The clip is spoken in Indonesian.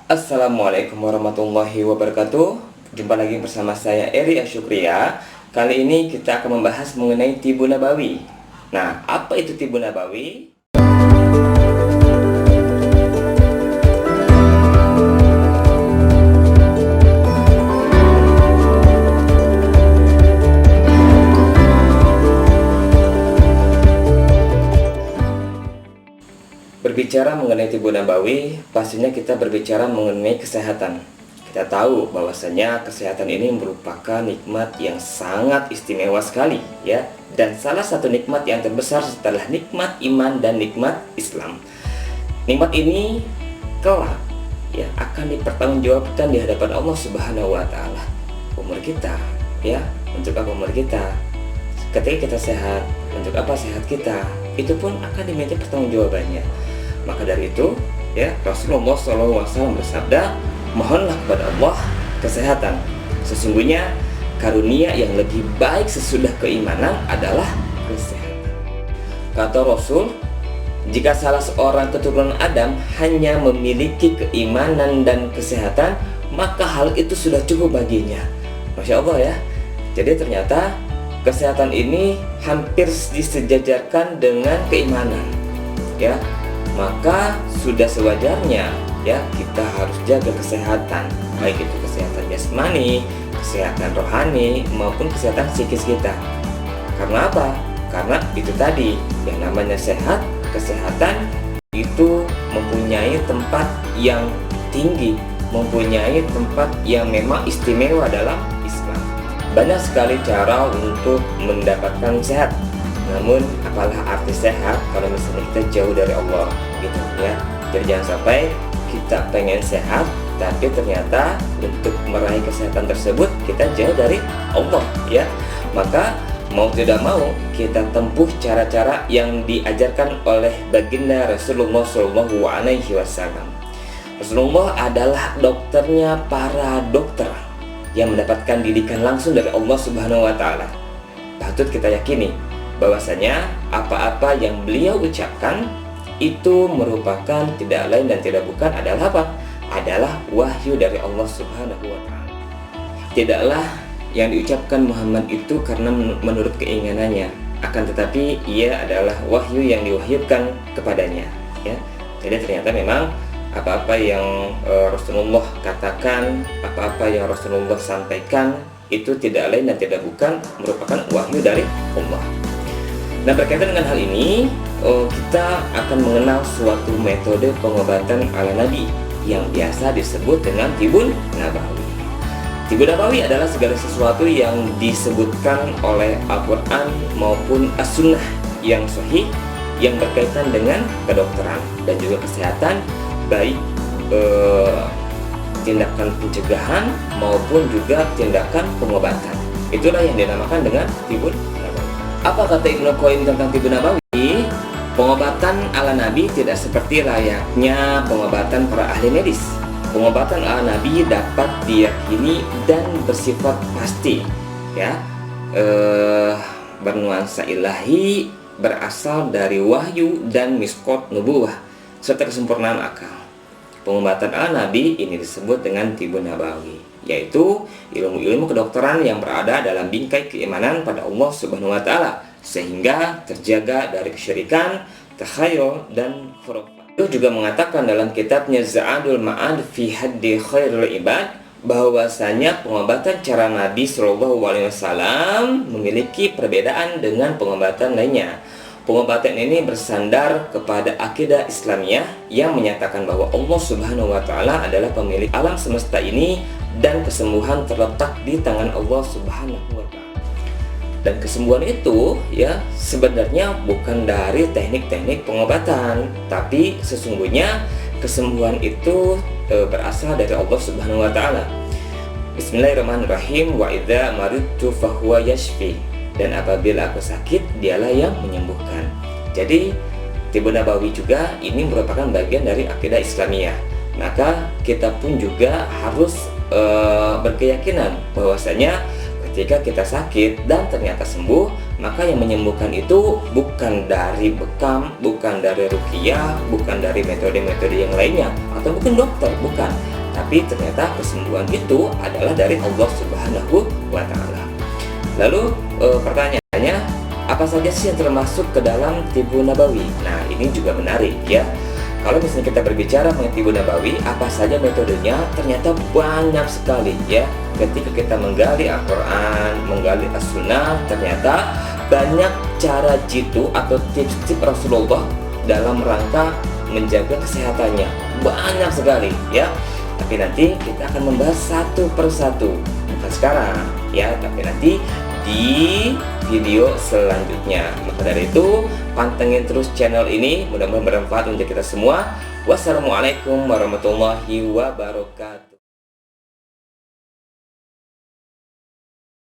Assalamualaikum warahmatullahi wabarakatuh. Jumpa lagi bersama saya Eri Asyukriya. Kali ini kita akan membahas mengenai Tibun Nabawi. Nah, apa itu Tibun Nabawi? Berbicara mengenai Tibun Nabawi, pastinya kita berbicara mengenai kesehatan. Kita tahu bahwasanya kesehatan ini merupakan nikmat yang sangat istimewa sekali, ya. Dan salah satu nikmat yang terbesar setelah nikmat iman dan nikmat Islam. Nikmat ini kelak ya akan dipertanggungjawabkan di hadapan Allah Subhanahu wa taala. Umur kita, ya, untuk apa umur kita? Ketika kita sehat, untuk apa sehat kita? Itu pun akan diminta pertanggungjawabannya. Maka dari itu, ya, Rasulullah SAW bersabda, mohonlah kepada Allah kesehatan. Sesungguhnya karunia yang lebih baik sesudah keimanan adalah kesehatan. Kata Rasul, jika salah seorang keturunan Adam hanya memiliki keimanan dan kesehatan, maka hal itu sudah cukup baginya. Masya Allah ya. Jadi ternyata kesehatan ini hampir disejajarkan dengan keimanan, ya. Maka sudah sewajarnya ya kita harus jaga kesehatan, baik itu kesehatan jasmani, kesehatan rohani maupun kesehatan psikis kita. Karena apa? Karena itu tadi yang namanya sehat, kesehatan itu mempunyai tempat yang tinggi, mempunyai tempat yang memang istimewa dalam Islam. Banyak sekali cara untuk mendapatkan sehat. Namun apalah arti sehat kalau misalnya kita jauh dari Allah gitu ya. Jadi jangan sampai kita pengen sehat tapi ternyata untuk meraih kesehatan tersebut kita jauh dari Allah ya. Maka mau tidak mau kita tempuh cara-cara yang diajarkan oleh baginda Rasulullah SAW. Rasulullah adalah dokternya para dokter yang mendapatkan didikan langsung dari Allah Subhanahu wa taala. Patut kita yakini bahwasanya apa-apa yang beliau ucapkan itu merupakan tidak lain dan tidak bukan adalah apa? Adalah wahyu dari Allah Subhanahu wa taala. Tidaklah yang diucapkan Muhammad itu karena menurut keinginannya, akan tetapi ia adalah wahyu yang diwahyukan kepadanya, ya. Jadi ternyata memang apa-apa yang Rasulullah katakan, apa-apa yang Rasulullah sampaikan itu tidak lain dan tidak bukan merupakan wahyu dari Allah. Nah, berkaitan dengan hal ini, kita akan mengenal suatu metode pengobatan ala Nabi yang biasa disebut dengan Tibun Nabawi. Tibun Nabawi adalah segala sesuatu yang disebutkan oleh Al-Quran maupun As-Sunnah yang sahih yang berkaitan dengan kedokteran dan juga kesehatan, baik tindakan pencegahan maupun juga tindakan pengobatan. Itulah yang dinamakan dengan Tibun Nabawi. Apa kata Ibnu Qayyim tentang Tibun Nabawi? Pengobatan ala Nabi tidak seperti layaknya pengobatan para ahli medis. Pengobatan ala Nabi dapat diyakini dan bersifat pasti, ya, bernuansa ilahi, berasal dari wahyu dan miskot nubuwah serta kesempurnaan akal. Pengobatan ala Nabi ini disebut dengan Tibun Nabawi, yaitu ilmu-ilmu kedokteran yang berada dalam bingkai keimanan pada Allah Subhanahu wa taala sehingga terjaga dari kesyirikan, takhayul dan khurafat. Itu juga mengatakan dalam kitabnya Za'adul Ma'ad fi Haddi Khairul Ibad bahwasanya pengobatan cara Nabi SAW memiliki perbedaan dengan pengobatan lainnya. Pengobatan ini bersandar kepada akidah Islamiyah yang menyatakan bahwa Allah Subhanahu wa taala adalah pemilik alam semesta ini dan kesembuhan terletak di tangan Allah Subhanahu wa taala. Dan kesembuhan itu ya sebenarnya bukan dari teknik-teknik pengobatan, tapi sesungguhnya kesembuhan itu berasal dari Allah Subhanahu wa taala. Bismillahirrahmanirrahim. Wa idza maridtu fahuwa yashfi. Dan apabila aku sakit, dialah yang menyembuhkan. Jadi Tibun Nabawi juga ini merupakan bagian dari akidah Islamiyah. Maka kita pun juga harus berkeyakinan bahwasanya ketika kita sakit dan ternyata sembuh, maka yang menyembuhkan itu bukan dari bekam, bukan dari ruqyah, bukan dari metode-metode yang lainnya, atau bukan dokter, bukan. tapi ternyata kesembuhan itu adalah dari Allah Subhanahu wa Ta'ala. Lalu pertanyaannya, apa saja sih yang termasuk ke dalam tibu nabawi? Nah, ini juga menarik ya. Kalau misalnya kita berbicara mengenai tibu nabawi, apa saja metodenya? Ternyata banyak sekali ya. Ketika kita menggali Al-Quran, menggali As-Sunnah, ternyata banyak cara jitu atau tips-tips Rasulullah dalam rangka menjaga kesehatannya. Banyak sekali ya. Tapi nanti kita akan membahas satu persatu, bukan sekarang ya, tapi nanti di video selanjutnya. Maka dari itu, pantengin terus channel ini, mudah-mudahan bermanfaat untuk kita semua. Wassalamualaikum warahmatullahi wabarakatuh.